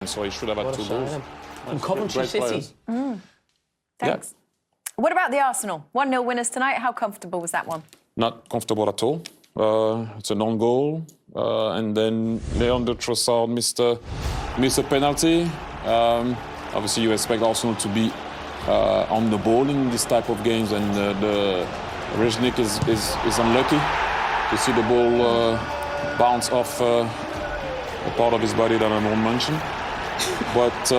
So he should have had 2 goals. From Coventry City. Thanks. Yeah. What about the Arsenal? 1-0 winners tonight. How comfortable was that one? Not comfortable at all. It's an own goal. And then Leandro Trossard missed a penalty. Obviously, you expect Arsenal to be on the ball in this type of games, and the Reznik is unlucky to see the ball bounce off a part of his body that I won't mention. But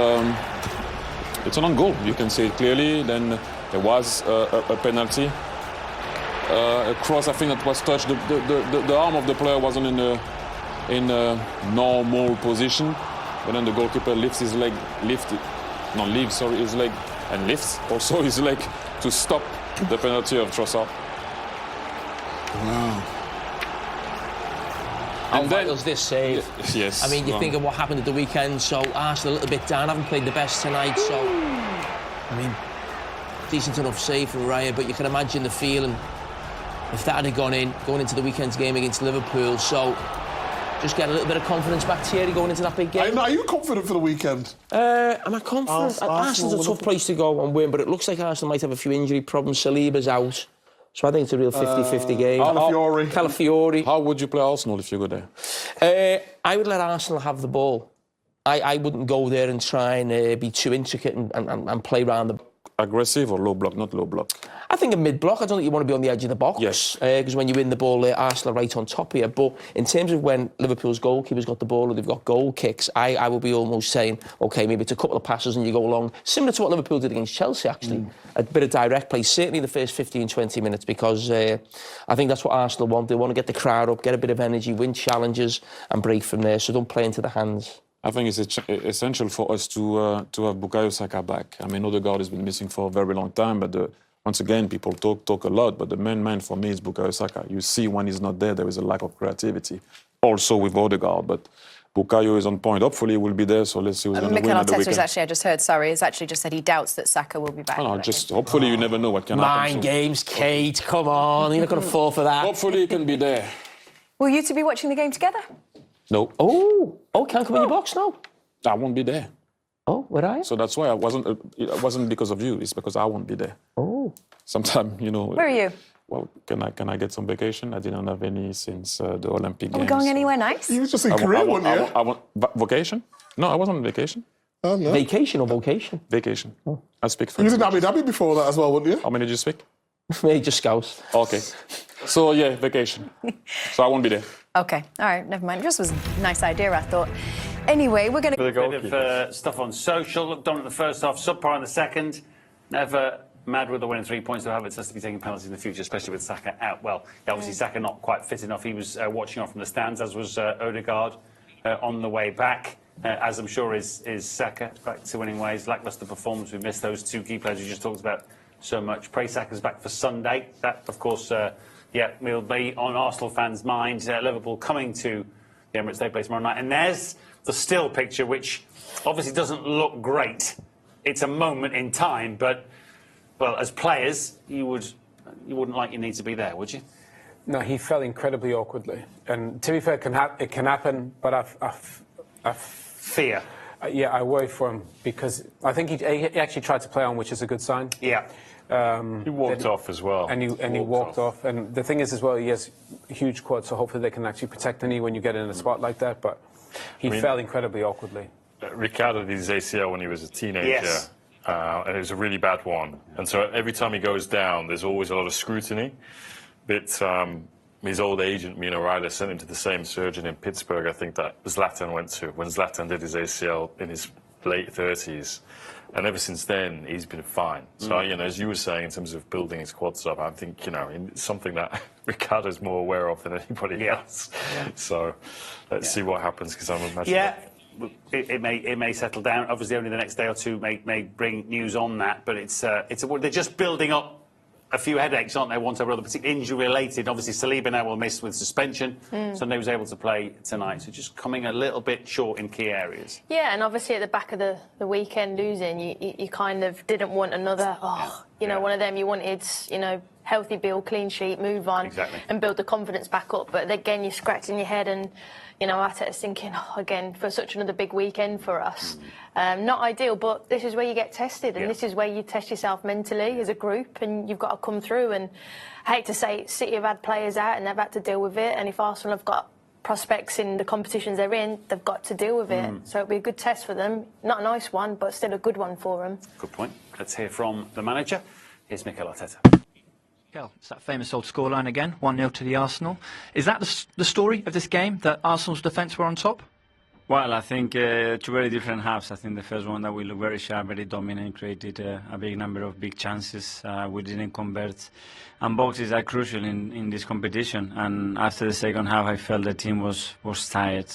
it's an own goal. You can see it clearly. Then there was a penalty. A cross, I think, that was touched. The arm of the player wasn't in a normal position. But then the goalkeeper lifts his leg, his leg, and lifts also his leg to stop the penalty of Trossard. Wow. And then was this save? Yes. I mean, you think of what happened at the weekend. So Arsenal a little bit down, haven't played the best tonight. So, I mean, decent enough save from Raya, but you can imagine the feeling if that had gone in, going into the weekend's game against Liverpool. So, just get a little bit of confidence back, Thierry, going into that big game. Are you confident for the weekend? Am I confident? Arsenal's a tough place to go and win, but it looks like Arsenal might have a few injury problems. Saliba's out. So I think it's a real 50-50 game. Calafiori. How would you play Arsenal if you go there? I would let Arsenal have the ball. I wouldn't go there and try and be too intricate and play around the... Aggressive or low block? Not low block. I think a mid-block. I don't think you want to be on the edge of the box. Yes. Because when you win the ball, Arsenal are right on top here. But in terms of when Liverpool's goalkeeper's got the ball or they've got goal kicks, I would be almost saying, OK, maybe it's a couple of passes and you go along. Similar to what Liverpool did against Chelsea, actually. A bit of direct play, certainly in the first 15-20 minutes, because I think that's what Arsenal want. They want to get the crowd up, get a bit of energy, win challenges and break from there. So don't play into the hands. I think it's essential for us to have Bukayo Saka back. I mean, Odegaard has been missing for a very long time, but once again, people talk a lot, but the main man for me is Bukayo Saka. You see when he's not there is a lack of creativity. Also with Odegaard, but Bukayo is on point. Hopefully he will be there, so let's see who's going to win Mikel at the Arteta weekend. I just heard, has actually just said he doubts that Saka will be back. Hopefully you never know what can happen. Mind games, Kate, come on, you're not going to fall for that. Hopefully he can be there. Will you two be watching the game together? No. Oh, can't come in your box now? I won't be there. Oh, where are you? So that's why it wasn't because of you, it's because I won't be there. Oh. Sometime, Where are you? Well, can I get some vacation? I didn't have any since the Olympic Games. Are we going anywhere nice? You were just in Korea, weren't you? I want vacation? No, I wasn't on vacation. Oh, no. Vacation or vocation? Vacation. Oh. I speak French. You was in Abu Dhabi before that as well, weren't you? How many did you speak? Me, just Scouse. Okay. So, yeah, vacation. So I won't be there. OK, all right, never mind. It just was a nice idea, I thought. Anyway, we're going to... A bit of stuff on social. Dominant in the first half, subpar in the second. Never mad with the winning 3 points. So Havertz has to be taking penalties in the future, especially with Saka out. Well, obviously Saka not quite fit enough. He was watching on from the stands, as was Odegaard on the way back. As I'm sure is Saka, back to winning ways. Lacklustre performance. We've missed those two key players we just talked about so much. Pray Saka's back for Sunday. That, of course, will be on Arsenal fans' minds. Liverpool coming to the Emirates. They play tomorrow night. And there's the still picture, which obviously doesn't look great. It's a moment in time, but, well, as players, you wouldn't like your need to be there, would you? No, he fell incredibly awkwardly. And to be fair, it can happen, but I fear. Yeah, I worry for him because I think he actually tried to play on, which is a good sign. Yeah. He walked off as well. And he walked off. And the thing is as well, he has huge quads, so hopefully they can actually protect the knee when you get in a spot like that. But he fell incredibly awkwardly. Ricardo did his ACL when he was a teenager. Yes. And it was a really bad one. And so every time he goes down, there's always a lot of scrutiny. But his old agent, Mino Raiola, sent him to the same surgeon in Pittsburgh, I think, that Zlatan went to when Zlatan did his ACL in his late 30s. And ever since then, he's been fine. So, as you were saying, in terms of building his quads up, I think, it's something that Ricardo's more aware of than anybody else. Yeah. So let's see what happens, because I'm imagining... Yeah, it may settle down. Obviously, only the next day or two may bring news on that, but they're just building up a few headaches, aren't they, one to another, particularly injury-related. Obviously, Saliba now will miss with suspension. Sunday was able to play tonight, so just coming a little bit short in key areas. Yeah, and obviously at the back of the weekend losing, you kind of didn't want another, one of them. You wanted, healthy build, clean sheet, move on, and build the confidence back up. But again, you're scratching your head, and Arteta's thinking, again, for such another big weekend for us. Not ideal, but this is where you get tested, and this is where you test yourself mentally as a group, and you've got to come through. And I hate to say it, City have had players out, and they've had to deal with it. And if Arsenal have got prospects in the competitions they're in, they've got to deal with it. So it'll be a good test for them. Not a nice one, but still a good one for them. Good point. Let's hear from the manager. Here's Mikel Arteta. Mikel, it's that famous old scoreline again, 1-0 to the Arsenal. Is that the story of this game, that Arsenal's defence were on top? Well, I think two very different halves. I think the first one that we looked very sharp, very dominant, created a big number of big chances. We didn't convert. And boxes are crucial in this competition. And after the second half, I felt the team was tired.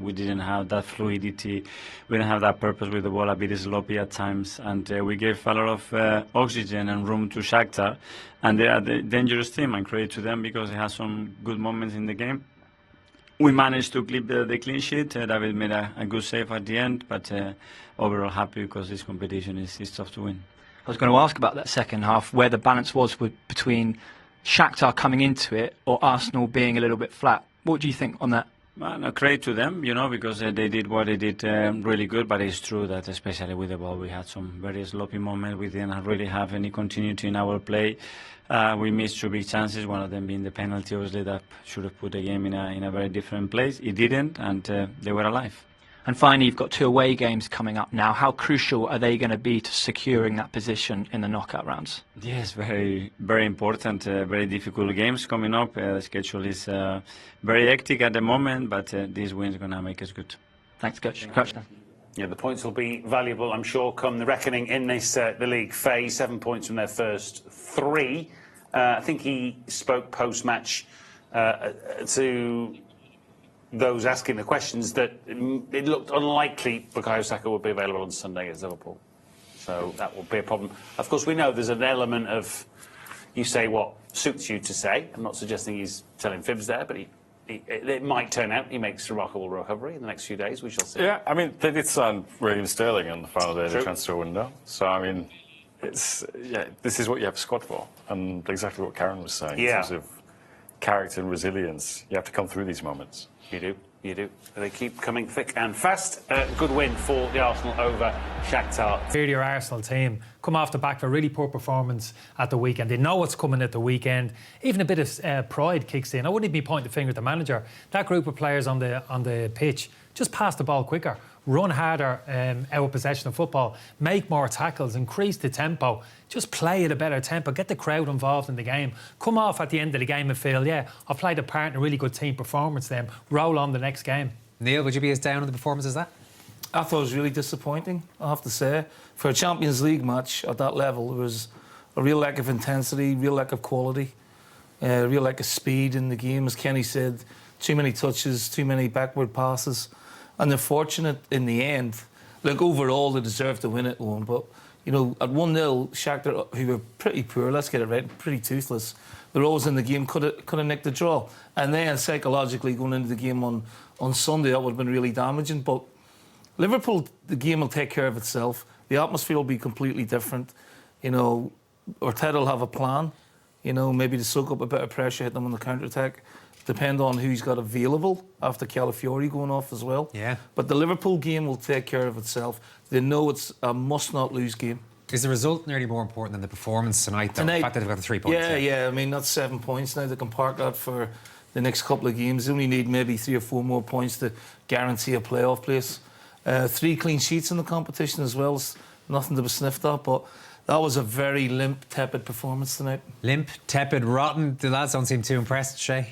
We didn't have that fluidity. We didn't have that purpose with the ball, a bit sloppy at times. And we gave a lot of oxygen and room to Shakhtar. And they are the dangerous team, and credit to them because they had some good moments in the game. We managed to clip the clean sheet. David made a good save at the end, but overall happy because this competition is tough to win. I was going to ask about that second half, where the balance was between Shakhtar coming into it or Arsenal being a little bit flat. What do you think on that? Well, no, credit to them, because they did what they did really good, but it's true that especially with the ball we had some very sloppy moments. We didn't really have any continuity in our play. We missed two big chances, one of them being the penalty, obviously, that should have put the game in a very different place. It didn't, and they were alive. And finally, you've got 2 away games coming up now. How crucial are they going to be to securing that position in the knockout rounds? Yes, very, very important. Very difficult games coming up. The schedule is very hectic at the moment, but this win is going to make us good. Thanks, Coach. Yeah, the points will be valuable, I'm sure, come the reckoning in this the league phase. 7 points from their first 3. I think he spoke post-match to those asking the questions that it looked unlikely Bukayo Saka would be available on Sunday against Liverpool. So that will be a problem. Of course, we know there's an element of you say what suits you to say. I'm not suggesting he's telling fibs there, but it might turn out he makes a remarkable recovery in the next few days. We shall see. Yeah, I mean, they did sign Raheem Sterling on the final day of the transfer window. So, I mean, this is what you have a squad for. And exactly what Karen was saying in terms of character and resilience. You have to come through these moments. You do. They keep coming thick and fast. Good win for the Arsenal over Shakhtar. Your Arsenal team come off the back of a really poor performance at the weekend. They know what's coming at the weekend. Even a bit of pride kicks in. I wouldn't be pointing the finger at the manager. That group of players on the pitch just pass the ball quicker, run harder out of possession of football, make more tackles, increase the tempo, just play at a better tempo, get the crowd involved in the game, come off at the end of the game and feel, I've played a part in a really good team performance then, roll on the next game. Neil, would you be as down on the performance as that? I thought it was really disappointing, I have to say. For a Champions League match at that level, there was a real lack of intensity, real lack of quality, real lack of speed in the game. As Kenny said, too many touches, too many backward passes. And they're fortunate in the end. Like, overall, they deserve to win it, Owen. But, at 1-0, Shakhtar, who were pretty poor, let's get it right, pretty toothless, they're always in the game, could have nicked the draw. And then, psychologically, going into the game on Sunday, that would have been really damaging. But Liverpool, the game will take care of itself. The atmosphere will be completely different. Arteta will have a plan, maybe to soak up a bit of pressure, hit them on the counter-attack. Depend on who's got available after Calafiori going off as well. Yeah. But the Liverpool game will take care of itself. They know it's a must-not-lose game. Is the result nearly more important than the performance tonight, though? The fact that they've got the 3 points. Yeah. I mean, that's 7 points now. They can park that for the next couple of games. They only need maybe 3 or 4 more points to guarantee a playoff place. 3 clean sheets in the competition as well. It's nothing to be sniffed at, but that was a very limp, tepid performance tonight. Limp, tepid, rotten. The lads don't seem too impressed, Shay.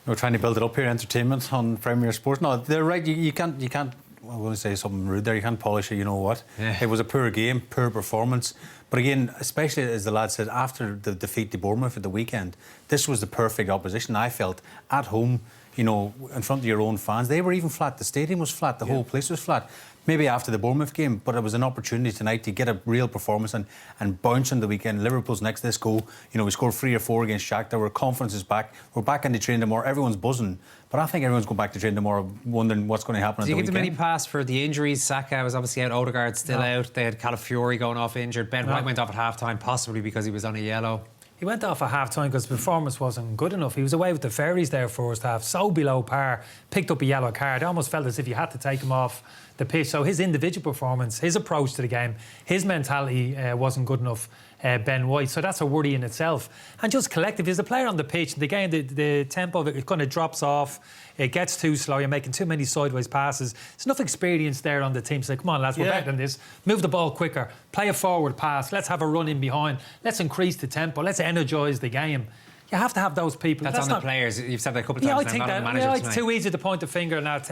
We're trying to build it up here, entertainment on Premier Sports. No, they're right. You can't. I want to say something rude there. You can't polish it. You know what? Yeah. It was a poor game, poor performance. But again, especially as the lad said, after the defeat to Bournemouth at the weekend, this was the perfect opposition. I felt at home, in front of your own fans. They were even flat. The stadium was flat. The whole place was flat. Maybe after the Bournemouth game, but it was an opportunity tonight to get a real performance and bounce on the weekend. Liverpool's next. Let's go. We scored 3 or 4 against Shakhtar. Our confidence is back. We're back into training tomorrow. Everyone's buzzing. But I think everyone's going back to training tomorrow, wondering what's going to happen. Do you give them any pass for the injuries? Saka was obviously out. Odegaard still out. They had Calafiori going off injured. Ben White went off at half-time, possibly because he was on a yellow. He went off at half-time because the performance wasn't good enough. He was away with the fairies there first half, so below par, picked up a yellow card. It almost felt as if you had to take him off the pitch. So his individual performance, his approach to the game, his mentality wasn't good enough, Ben White. So that's a worry in itself. And just collective, as a player on the pitch, the game, the tempo of it kind of drops off. It gets too slow. You're making too many sideways passes. There's enough experience there on the team to say, come on, lads, we're better than this. Move the ball quicker. Play a forward pass. Let's have a run in behind. Let's increase the tempo. Let's energise the game. You have to have those people. That's on the players. You've said that a couple of times. I think not that. on the manager It's too easy to point the finger at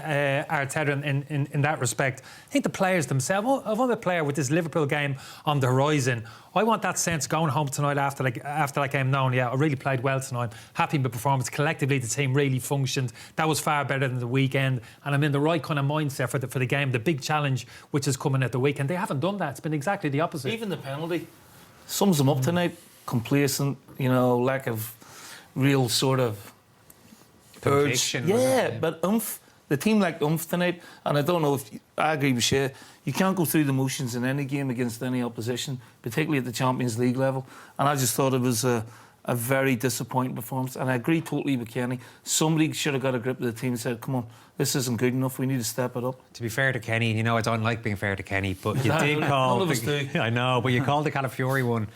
Arteta in that respect. I think the players themselves. I want a player with this Liverpool game on the horizon. I want that sense going home tonight after that game. Known, I really played well tonight. Happy with the performance. Collectively, the team really functioned. That was far better than the weekend, and I'm in the right kind of mindset for the game. The big challenge which is coming at the weekend. They haven't done that. It's been exactly the opposite. Even the penalty sums them up tonight. Complacent, lack of real sort of urge. But oomph. The team lacked oomph tonight, and I don't know if I agree with you. You can't go through the motions in any game against any opposition, particularly at the Champions League level. And I just thought it was a very disappointing performance. And I agree totally with Kenny. Somebody should have got a grip of the team and said, "Come on, this isn't good enough. We need to step it up." To be fair to Kenny, I don't like being fair to Kenny, but you did call. None of us do. I know, but you called the Calafiori one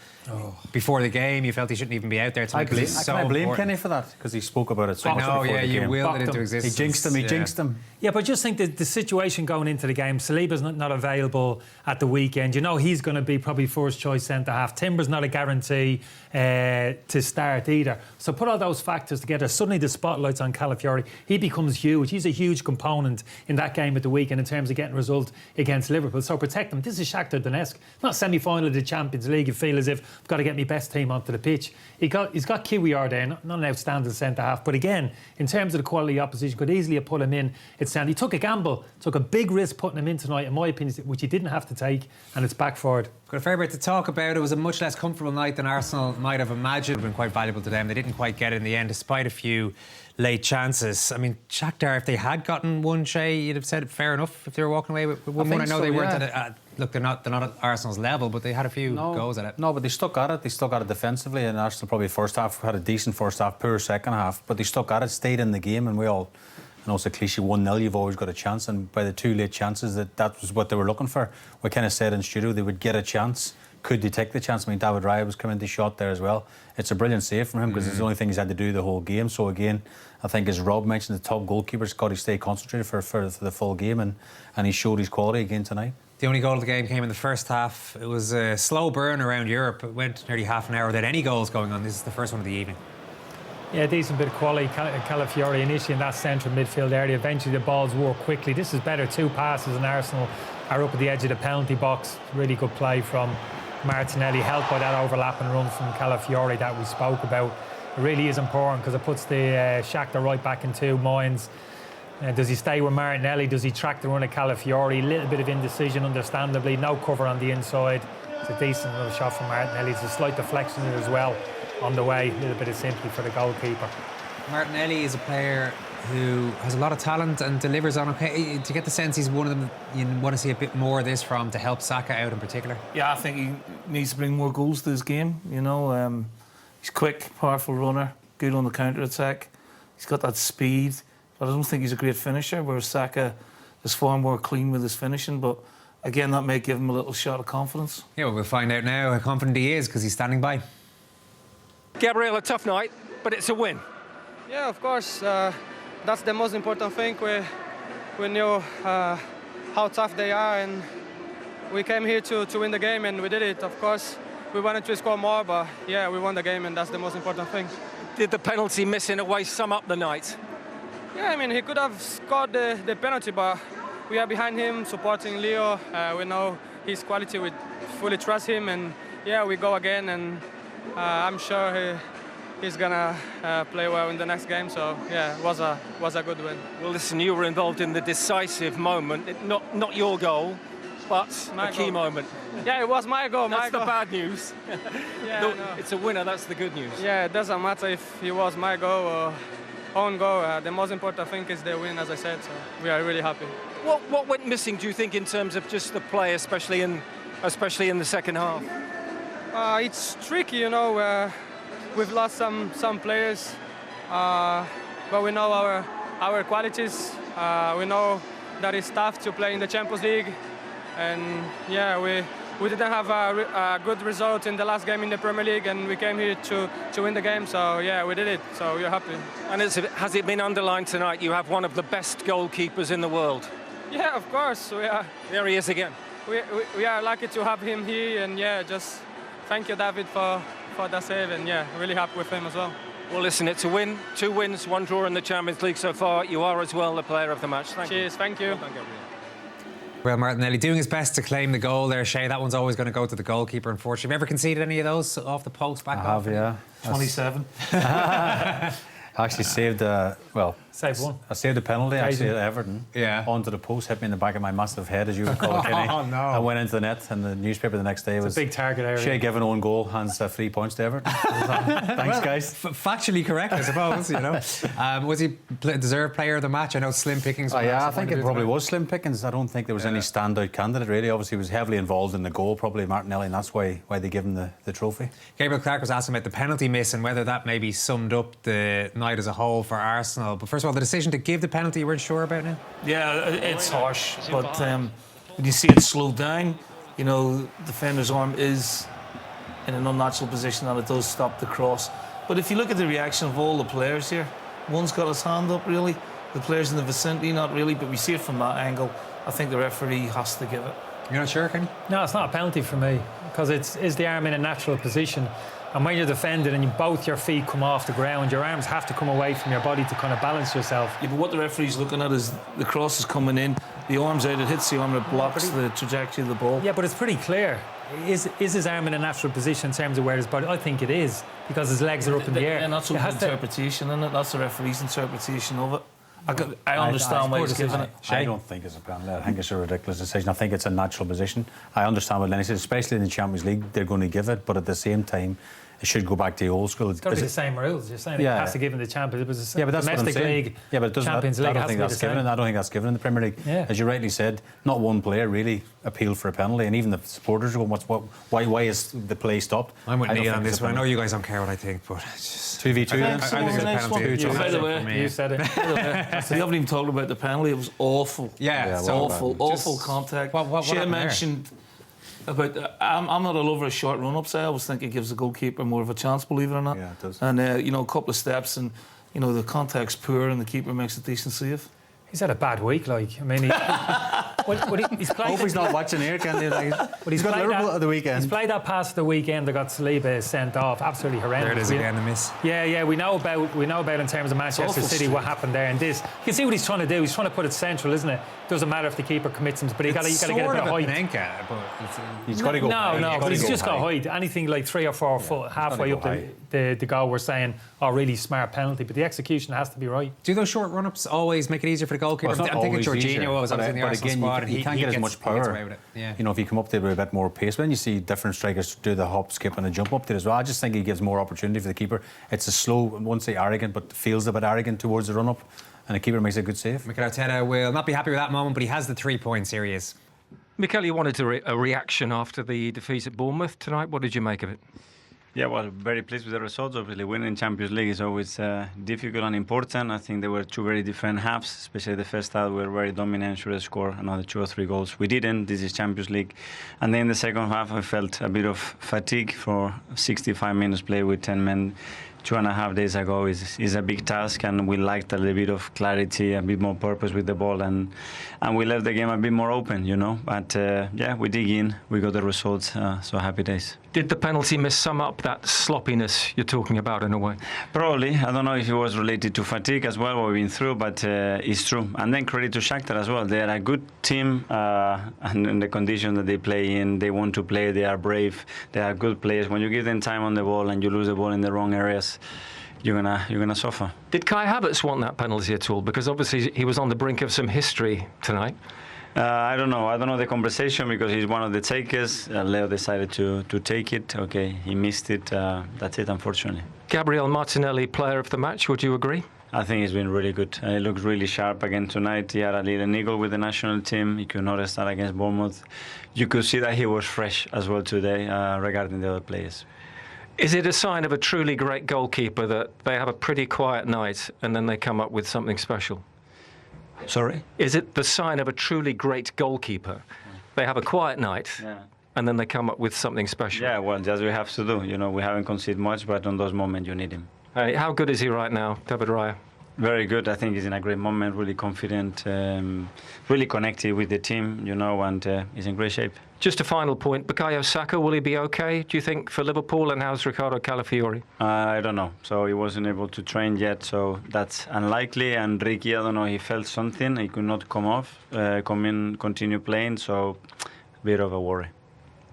before the game. You felt he shouldn't even be out there. I blame Kenny for that because he spoke about it so much before the game. You willed it into existence. He jinxed him. Yeah, but I just think that the situation going into the game, Saliba's not available at the weekend. He's going to be probably first choice centre-half. Timber's not a guarantee to start either. So put all those factors together, suddenly the spotlight's on Calafiori. He becomes huge. He's a huge component in that game at the weekend in terms of getting a result against Liverpool. So protect him. This is Shakhtar Donetsk. Not semi-final of the Champions League. You feel as if I've got to get my best team onto the pitch. He's got Kiwior there, not an outstanding centre-half. But again, in terms of the quality of opposition, could easily have put him in. He took a gamble, took a big risk putting him in tonight, in my opinion, which he didn't have to take, and it's backfired. Got a fair bit to talk about. It was a much less comfortable night than Arsenal might have imagined. It would have been quite valuable to them. They didn't quite get it in the end, despite a few late chances. I mean, Shakhtar, if they had gotten one, Shay, you'd have said fair enough if they were walking away with 1-1. I know they weren't at look, they're not at Arsenal's level, but they had a few goals at it. No, but they stuck at it. They stuck at it defensively, and Arsenal probably first half had a decent first half, poor second half. But they stuck at it, stayed in the game, and we all. I know it's a cliche, 1-0, you've always got a chance, and by the two late chances, that was what they were looking for. We kind of said in studio they would get a chance. Could they take the chance? I mean, David Raya was coming to shot there as well. It's a brilliant save from him because it's the only thing he's had to do the whole game. So again, I think as Rob mentioned, the top goalkeeper's got to stay concentrated for the full game, and he showed his quality again tonight. The only goal of the game came in the first half. It was a slow burn around Europe. It went nearly half an hour without any goals going on. This is the first one of the evening. Yeah, decent bit of quality. Calafiori initially in that central midfield area. Eventually the balls work quickly. This is better. 2 passes and Arsenal are up at the edge of the penalty box. Really good play from Martinelli, helped by that overlapping run from Calafiori that we spoke about. It really is important because it puts the Shakhtar right back in 2 minds. Does he stay with Martinelli? Does he track the run of Calafiori? A little bit of indecision, understandably. No cover on the inside. It's a decent little shot from Martinelli. It's a slight deflection as well on the way. A little bit of sympathy for the goalkeeper. Martinelli is a player who has a lot of talent and delivers on okay. To get the sense he's one of them you want to see a bit more of this from to help Saka out in particular. Yeah, I think he needs to bring more goals to his game. He's quick, powerful runner, good on the counter-attack. He's got that speed, but I don't think he's a great finisher, whereas Saka is far more clean with his finishing. But again, that may give him a little shot of confidence. Yeah, well, we'll find out now how confident he is because he's standing by. Gabriel, a tough night, but it's a win. Yeah, of course. That's the most important thing. We knew how tough they are, and we came here to win the game, and we did it. Of course, we wanted to score more, but yeah, we won the game, and that's the most important thing. Did the penalty miss in a way sum up the night? Yeah, I mean, he could have scored the penalty, but we are behind him, supporting Leo. We know his quality. We fully trust him, and yeah, we go again, and I'm sure he's gonna play well in the next game. So yeah, it was a good win. Well, listen, you were involved in the decisive moment, not your goal, but a key moment. Yeah, it was my goal. That's the bad news. Yeah, no, it's a winner. That's the good news. Yeah, it doesn't matter if it was my goal or own goal. The most important thing is the win, as I said. So we are really happy. What went missing, do you think, in terms of just the play, especially in the second half? It's tricky, we've lost some players, but we know our qualities. We know that it's tough to play in the Champions League, and yeah, we didn't have a good result in the last game in the Premier League, and we came here to win the game. So yeah, we did it. So we're happy. And has it been underlined tonight? You have one of the best goalkeepers in the world. Yeah, of course. We are. There he is again. We are lucky to have him here, and yeah, just thank you, David, for that save, and yeah, really happy with him as well. Well, listen, it's a win, 2 wins, 1 draw in the Champions League so far. You are as well the player of the match. Cheers, thank you. Well, Martinelli doing his best to claim the goal there, Shay. That one's always going to go to the goalkeeper, unfortunately. Have you ever conceded any of those off the post back off? I have, yeah. 27. I actually saved Saved one. I saved a penalty actually at Everton. Yeah. Onto the post, hit me in the back of my massive head, as you would call it, Kenny. Oh, no. I went into the net, and the newspaper the next day was a big target area. Shay given own goal, hands 3 points to Everton. Thanks, guys. Factually correct, I suppose, you know. Was he deserved player of the match? I know slim pickings. Yeah, I think it probably was slim pickings. I don't think there was any standout candidate, really. Obviously, he was heavily involved in the goal, probably Martinelli, and that's why they give him the trophy. Gabriel Clark was asking about the penalty miss and whether that maybe summed up the night as a whole for Arsenal. But first of all, the decision to give the penalty, you weren't sure about now? Yeah, it's harsh, but when you see it slowed down, you know, defender's arm is in an unnatural position and it does stop the cross. But if you look at the reaction of all the players here, one's got his hand up, really. The players in the vicinity, not really, but we see it from that angle. I think the referee has to give it. You're not sure, Kenny? No, it's not a penalty for me, because is the arm in a natural position. And when you're defending and both your feet come off the ground, your arms have to come away from your body to kind of balance yourself. Yeah, but what the referee's looking at is the cross is coming in, the arm's out, it hits the arm, it blocks the trajectory of the ball. Yeah, but it's pretty clear. Is his arm in a natural position in terms of where his body? I think it is, because his legs are up in the air. And that's one's interpretation, isn't it? That's the referee's interpretation of it. I understand why he's given it. I don't think it's a penalty. I think it's a ridiculous decision. I think it's a natural position. I understand what Lenny says, especially in the Champions League, they're going to give it, but at the same time, it should go back to the old school. It's got to be the same rules. You're saying it has to give in the Champions. It was a but that's domestic league. Yeah, but it doesn't. Champions League. I don't think that's given. I don't think that's given in the Premier League. Yeah. As you rightly said, not one player really appealed for a penalty, and even the supporters are going, "Why is the play stopped?" I'm with Neil on this one. I know you guys don't care what I think, but it's just 2v2. I think it's a penalty. By the way, you said it. You haven't even talked about the penalty. It was awful. Yeah, awful contact. Shea mentioned about I'm not all over a short run-up, so I always think it gives the goalkeeper more of a chance, believe it or not. Yeah, it does. And you know, a couple of steps, and you know, the contact's poor, and the keeper makes a decent save. He's had a bad week, like. I mean, he's played. Hope he's not watching here, can he? But he's got Liverpool at the weekend. He's played that pass at the weekend that got Saliba sent off. Absolutely horrendous. There it is again, the miss. Yeah. We know about in terms of Manchester City what happened there, and this. You can see what he's trying to do. He's trying to put it central, isn't it? Doesn't matter if the keeper commits him, but you got to get a bit of height. He's got to go. No, but he's just got height. Anything like 3 or 4 foot halfway up the goal, we're saying, really smart penalty. But the execution has to be right. Do those short run-ups always make it easier for the goalkeeper? Well, I'm thinking Jorginho was in the Arsenal squad, and he can't get as much power. Yeah. You know, if you come up there with a bit more pace, but then you see different strikers do the hop, skip, and a jump up there as well. I just think he gives more opportunity for the keeper. It's a slow, I won't say arrogant, but feels a bit arrogant towards the run-up, and the keeper makes a good save. Mikel Arteta will not be happy with that moment, but he has the 3 points. Here he is. Mikel, you wanted a reaction after the defeat at Bournemouth tonight. What did you make of it? Yeah, well, very pleased with the results. Obviously, winning Champions League is always difficult and important. I think there were 2 very different halves, especially the first half. We were very dominant, should have scored another 2 or 3 goals. We didn't. This is Champions League. And then the second half, I felt a bit of fatigue for 65 minutes play with 10 men. 2.5 days ago is a big task, and we liked a little bit of clarity, a bit more purpose with the ball, and we left the game a bit more open, you know. But yeah, we dig in, we got the results, so happy days. Did the penalty miss sum up that sloppiness you're talking about in a way? Probably. I don't know if it was related to fatigue as well, what we've been through, but it's true. And then credit to Shakhtar as well. They are a good team, and in the conditions that they play in, they want to play, they are brave, they are good players. When you give them time on the ball and you lose the ball in the wrong areas, you're gonna suffer. Did Kai Havertz want that penalty at all? Because obviously he was on the brink of some history tonight. I don't know the conversation, because he's one of the takers. Leo decided to take it. Okay, he missed it. That's it, unfortunately. Gabriel Martinelli, player of the match, would you agree? I think he's been really good. He looks really sharp again tonight. He had a little niggle with the national team. You could notice that against Bournemouth. You could see that he was fresh as well today, regarding the other players. Is it a sign of a truly great goalkeeper that they have a pretty quiet night and then they come up with something special? Sorry? Is it the sign of a truly great goalkeeper? They have a quiet night and then they come up with something special. Yeah, well, that's what we have to do. You know, we haven't conceded much, but on those moments you need him. How good is he right now, David Raya? Very good. I think he's in a great moment, really confident, really connected with the team, you know, and he's in great shape. Just a final point, Bukayo Saka, will he be okay, do you think, for Liverpool? And how's Ricardo Calafiori? I don't know. So he wasn't able to train yet, so that's unlikely. And Ricky, I don't know, he felt something. He could not come in, continue playing, so a bit of a worry.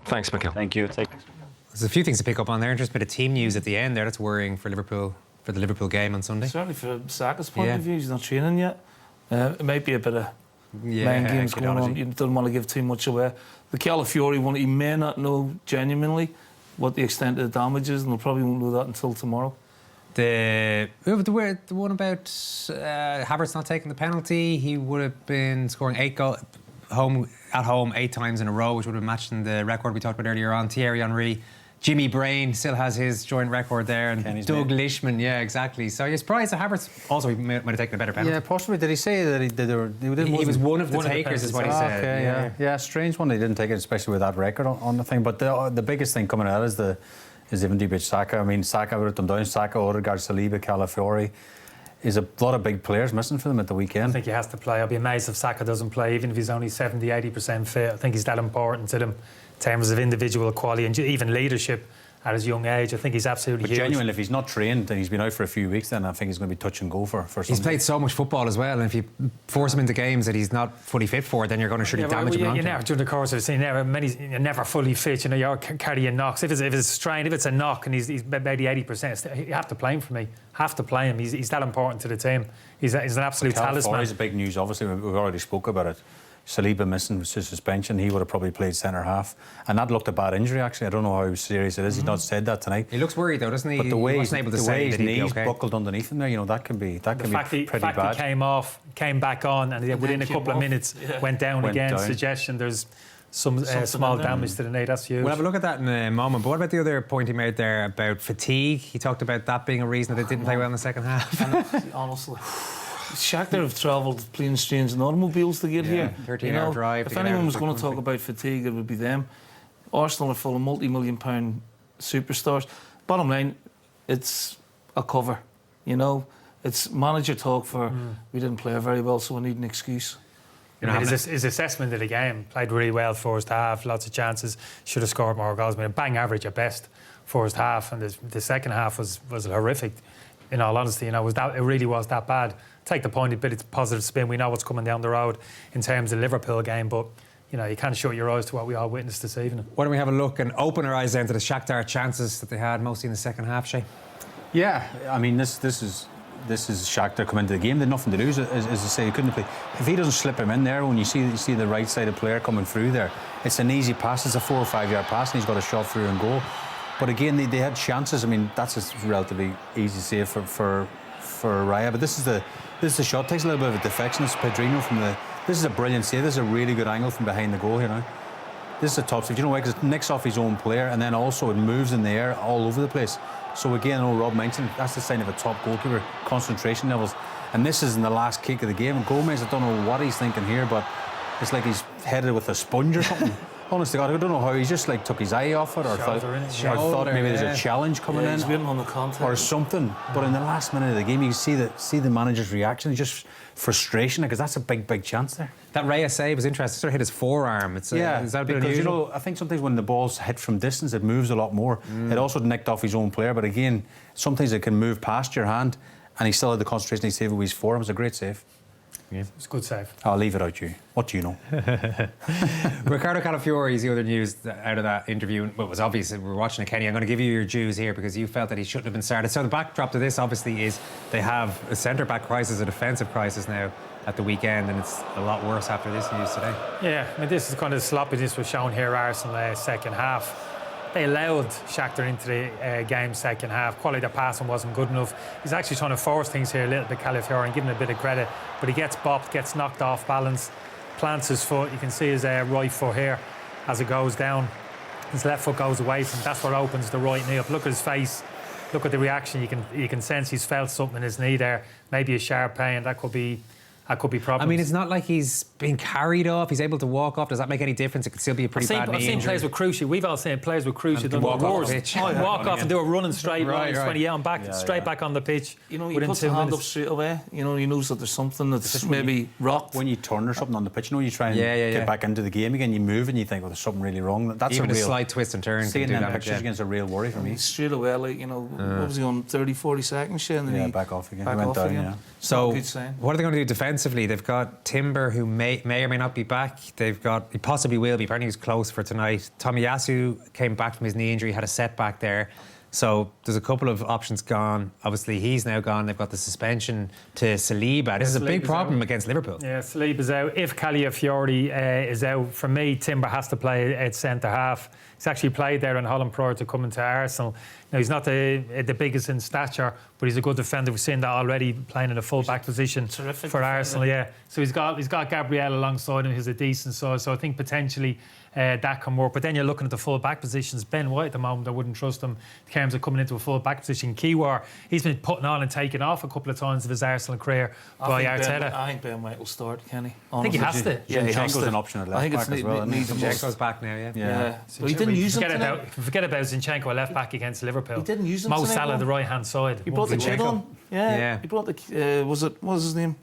Thanks, Mikel. Thank you. There's a few things to pick up on there. Just a bit of team news at the end there. That's worrying for Liverpool, for the Liverpool game on Sunday. Certainly for Saka's point of view, he's not training yet. It might be a bit of main games going on. You don't want to give too much away. The Calafiori one, he may not know genuinely what the extent of the damage is, and they probably won't know that until tomorrow. The one about Havertz not taking the penalty, he would have been scoring 8 goals at home 8 times in a row, which would have matched in the record we talked about earlier on. Thierry Henry, Jimmy Brain still has his joint record there, and Doug Lishman, yeah, exactly. So you're surprised that Havertz also might have taken a better penalty. Yeah, possibly. Did he say that he was one of the takers, is what he said. Okay, yeah, strange one. He didn't take it, especially with that record on the thing. But the biggest thing coming out is Ivan Dibic Saka. I mean, Saka wrote them down. Saka, Odegaard, Saliba, Calafiori. Is a lot of big players missing for them at the weekend. I think he has to play. I'll be amazed if Saka doesn't play, even if he's only 70-80% fit. I think he's that important to them in terms of individual quality and even leadership at his young age. I think he's absolutely huge. Genuinely, if he's not trained and he's been out for a few weeks, then I think he's going to be touch and go for something. He's played so much football as well, and if you force him into games that he's not fully fit for, then you're going to surely damage him. You never, during the course of the season, you're never fully fit. You know, you're carrying knocks. If it's a strain, if it's a knock, and he's maybe 80%, you have to play him for me. Have to play him. He's that important to the team. He's an absolute talisman. He's a big news. Obviously, we've already spoke about it. Saliba missing with his suspension, he would have probably played centre half, and that looked a bad injury. Actually, I don't know how serious it is. He's not said that tonight. He looks worried though, doesn't he? But the way his knees buckled underneath him there, you know, that can be pretty bad. The fact he came off, came back on, and within a couple of minutes went down again. Suggestion there's some small damage to the knee. That's huge. We'll have a look at that in a moment. But what about the other point he made there about fatigue? He talked about that being a reason that they didn't play well in the second half. Honestly. Shakhtar have travelled playing trains and automobiles to get here. 13-hour drive. If anyone was going to talk about fatigue, it would be them. Arsenal are full of multi-million-pound superstars. Bottom line, it's a cover. You know, it's manager talk for we didn't play very well, so we need an excuse. You know, his assessment of the game, played really well first half, lots of chances, should have scored more goals. I mean, bang average at best first half, and the second half was horrific. In all honesty, you know, it really was that bad. Take the point, a bit of positive spin. We know what's coming down the road in terms of the Liverpool game, but you know, you can't shut your eyes to what we all witnessed this evening. Why don't we have a look and open our eyes down to the Shakhtar chances that they had mostly in the second half, Shay? Yeah, I mean, this is Shakhtar come into the game. They had nothing to lose, as I say. He couldn't play. If he doesn't slip him in there, when you see the right-sided player coming through there, it's an easy pass. It's a 4 or 5 yard pass, and he's got a shot through and goal. But again, they had chances. I mean, that's a relatively easy save for Raya. But this is the shot. Takes a little bit of a deflection. It's Pedrino from the. This is a brilliant save. This is a really good angle from behind the goal here now. This is a top save. You know why? Because it nicks off his own player, and then also it moves in the air all over the place. So again, I know Rob mentioned that's the sign of a top goalkeeper, concentration levels. And this is in the last kick of the game. And Gomez, I don't know what he's thinking here, but it's like he's headed with a sponge or something. Honestly, God, I don't know how. He just like took his eye off it, or thought maybe there's a challenge coming in, he's waiting on the contact or something. But in the last minute of the game, you can see the manager's reaction. Just frustration, because that's a big chance there. That Raya save was interesting. Sort of hit his forearm. Is that a bit unusual? You know, I think sometimes when the ball's hit from distance, it moves a lot more. It also nicked off his own player, but again, sometimes it can move past your hand, and he still had the concentration. He saved it with his forearm. It was a great save. Yeah. It's a good save. I'll leave it out you. What do you know? Ricardo Calafiori is the other news out of that interview. Well, it was obvious that we were watching it, Kenny. I'm going to give you your dues here because you felt that he shouldn't have been started. So the backdrop to this, obviously, is they have a centre-back crisis, a defensive crisis now at the weekend, and it's a lot worse after this news today. Yeah, I mean, this is kind of the sloppiness was shown here, Arsenal, second half. They allowed Shakhtar into the game second half. Quality of passing wasn't good enough. He's actually trying to force things here a little bit, Calafiori, and give him a bit of credit. But he gets bopped, gets knocked off balance, plants his foot. You can see his right foot here as it goes down. his left foot goes away from him. That's what opens the right knee up. Look at his face. Look at the reaction. You can sense he's felt something in his knee there. Maybe a sharp pain. That could be problems. I mean, it's not like he's being carried off. He's able to walk off. Does that make any difference? It could still be a pretty bad knee I've seen injury. players with cruciate. We've all seen players with cruciate And walk off the pitch. Walk off and do a running straight line, Right. 20 on back, straight back on the pitch. You know, he within puts 2 the hand minutes. up straight away. You know, he knows that there's something that's maybe rocked. When you turn or something on the pitch, you know, you try and Yeah. get back into the game again, you move and you think, well, there's something really wrong. That's Even a real... slight twist and turn. Seeing can do them damage, pictures again's a real worry for me. Straight away, like, you know, what was he on, 30, 40 seconds? And then he back off again. Back He went off down, again. yeah. So, Good sign. what are they going to do defensively? They've got Timber, who may or may not be back. They've got, he possibly will be. Apparently, he's close for tonight. Tomiyasu came back from his knee injury, had a setback there. So there's a couple of options gone. Obviously, he's now gone. They've got the suspension to Saliba. This is a big problem against Liverpool. Yeah, Saliba's out. If Calafiori is out, for me, Timber has to play at centre half. He's actually played there in Holland prior to coming to Arsenal. Now, he's not the biggest in stature, but he's a good defender. We've seen that already, playing in a full-back position for Arsenal, yeah. So he's got Gabriel alongside him, who's a decent size. So I think potentially that can work. But then you're looking at the full-back positions. Ben White at the moment, I wouldn't trust him in terms of coming into a full-back position. Kiwar, he's been putting on and taking off a couple of times of his Arsenal career by Arteta. I think Ben White will start, Kenny. I think he has to. Yeah, he has to. an option at left I think back as well. Zinchenko's back now, yeah. But he didn't use him tonight. Forget about Zinchenko, a left back against Liverpool. He didn't use him Mo tonight, Salah, though. the right-hand side. He brought the kid on. Yeah. He brought the... what was his name?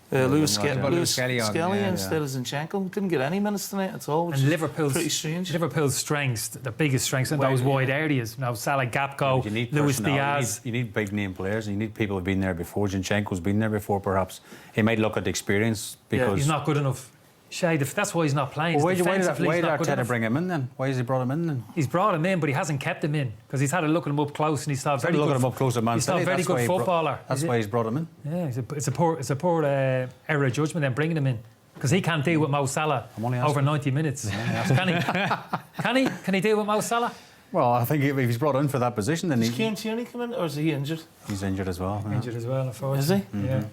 Lewis Skelly instead of Zinchenko. Didn't get any minutes tonight at all, which and is pretty strange. Liverpool's strengths, the biggest strengths, in those wide areas. Now, Salah, Gapco, You need Luis personality. Diaz. You need big name players. And you need people who've been there before. Zinchenko's been there before, perhaps. He might look at the experience because he's not good enough. Shay, that's why he's not playing. Well, why did Defensively, Arteta bring him in then? Why has he brought him in then? He's brought him in, but he hasn't kept him in because he's had a look at him up close, and he's not very Look good. at him up close at Man City. He's not a very good footballer. That's why he's brought him in. Yeah, it's a poor error of judgment then bringing him in because he can't deal with Mo Salah over 90 minutes. Can he deal with Mo Salah? Well, I think if he's brought in for that position, then Does Thierry come in, or is he injured? He's injured as well. Injured as well, unfortunately. Is he? Yeah.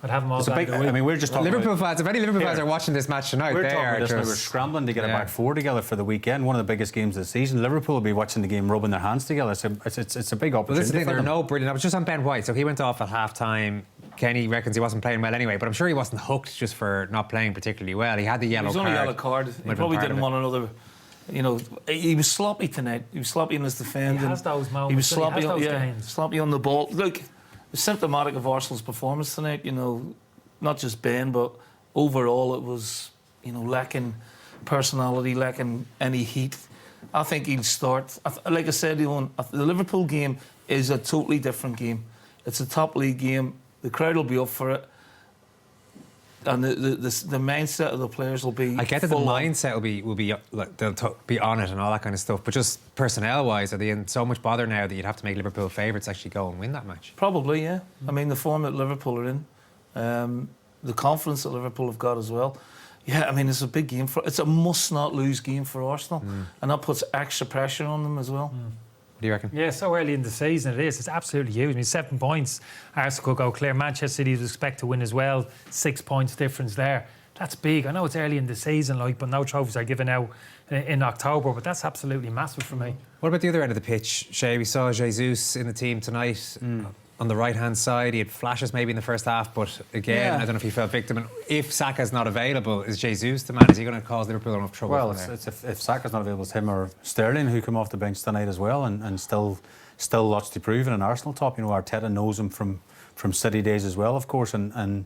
I'd have him all day. I mean, we're just talking Liverpool fans, if any Liverpool fans are watching this match tonight, we're they talking are about this now. just... We're scrambling to get a back four together for the weekend. One of the biggest games of the season. Liverpool will be watching the game, rubbing their hands together. It's a big opportunity. Well, this is the thing, for there are them. no brilliant... I was just on Ben White, so he went off at half-time. Kenny reckons he wasn't playing well anyway, but I'm sure he wasn't hooked just for not playing particularly well. He had the yellow card. He was only yellow card. He probably didn't want another... You know, he was sloppy tonight. He was sloppy in his defending. He has those moments. He was sloppy, he has those games. sloppy on the ball. Look, it's symptomatic of Arsenal's performance tonight. You know, not just Ben, but overall it was, you know, lacking personality, lacking any heat. I think he'll start. Like I said, the Liverpool game is a totally different game. It's a top league game. The crowd will be up for it. And the mindset of the players will be. I get that the mindset will be like they'll be on it and all that kind of stuff, but just personnel-wise, are they in so much bother now that you'd have to make Liverpool favourites actually go and win that match? Probably, yeah. I mean, the form that Liverpool are in, the confidence that Liverpool have got as well. Yeah, I mean, it's a big game it's a must-not-lose game for Arsenal, and that puts extra pressure on them as well. What do you reckon? Yeah, so early in the season it is. It's absolutely huge. I mean, 7 points. Arsenal could go clear. Manchester City would expect to win as well. 6 points difference there. That's big. I know it's early in the season, but no trophies are given out in October. But that's absolutely massive for me. What about the other end of the pitch, Shay? We saw Jesus in the team tonight. On the right-hand side, he had flashes maybe in the first half, but again, I don't know if he fell victim. And if Saka's not available, is Jesus the man? Is he going to cause Liverpool enough trouble? Well, if Saka's not available, it's him or Sterling who come off the bench tonight as well, and still lots to prove in an Arsenal top. You know, Arteta knows him from City days as well, of course, and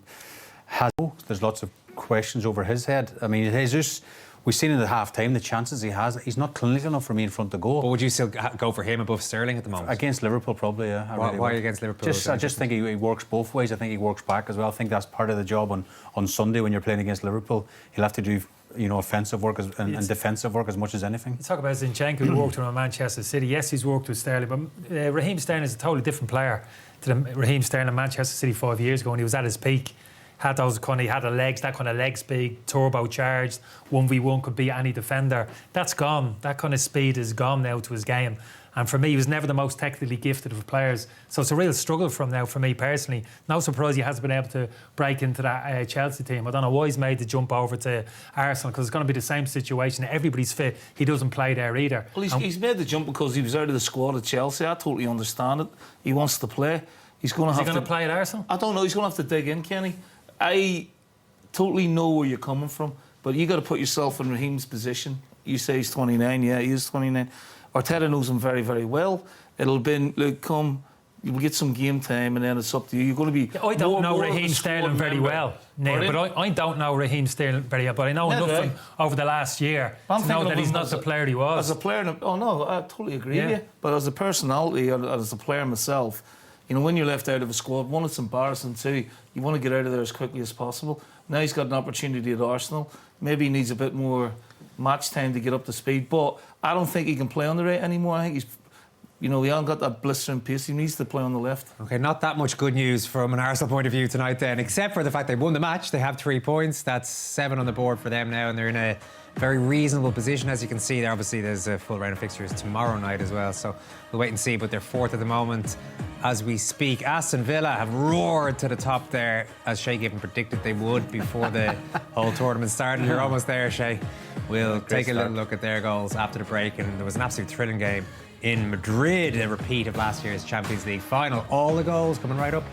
there's lots of questions over his head. I mean, Jesus. We've seen in the half-time the chances he has. He's not clinical enough for me in front of goal. But would you still go for him above Sterling at the moment? Against Liverpool, probably, yeah. Why against Liverpool? I just think he works both ways. I think he works back as well. I think that's part of the job on Sunday when you're playing against Liverpool. He'll have to do, you know, offensive work and defensive work as much as anything. You talk about Zinchenko, who worked with him at Manchester City. Yes, he's worked with Sterling, but Raheem Sterling is a totally different player to the Raheem Sterling at Manchester City 5 years ago when he was at his peak. had those kind of, he had the legs, that kind of leg speed, turbocharged, 1v1 could beat any defender. That's gone. That kind of speed is gone now to his game. And for me, he was never the most technically gifted of players. So it's a real struggle for him now, for me personally. No surprise he hasn't been able to break into that Chelsea team. I don't know why he's made the jump over to Arsenal, because it's going to be the same situation. Everybody's fit. He doesn't play there either. Well, he's made the jump because he was out of the squad at Chelsea. I totally understand it. He wants to play. He's going to have to play at Arsenal? I don't know. He's going to have to dig in, Kenny. I totally know where you're coming from, but you got to put yourself in Raheem's position. You say he's 29. Yeah, he is 29. Arteta knows him very, very well. It'll be, look, come, you'll get some game time and then it's up to you. You're going to be... I don't know Raheem Sterling very well, Neil, but I don't know Raheem Sterling very well, but I know enough over the last year to know that he's not the player he was. As a player, oh no, I totally agree with you. But as a personality, or as a player myself, you know, when you're left out of a squad, one, it's embarrassing, two, you want to get out of there as quickly as possible. Now he's got an opportunity at Arsenal. Maybe he needs a bit more match time to get up to speed, but I don't think he can play on the right anymore. I think he's, you know, he hasn't got that blistering pace. He needs to play on the left. OK, not that much good news from an Arsenal point of view tonight then, except for the fact they won the match. They have 3 points. That's 7 on the board for them now, and they're in a very reasonable position, as you can see there. Obviously, there's a full round of fixtures tomorrow night as well, so we'll wait and see. But they're 4th at the moment as we speak. Aston Villa have roared to the top there, as Shay Given predicted they would before the whole tournament started. You're almost there, Shay. We'll take a little look at their goals after the break, and there was an absolute thrilling game in Madrid, a repeat of last year's Champions League final. All the goals coming right up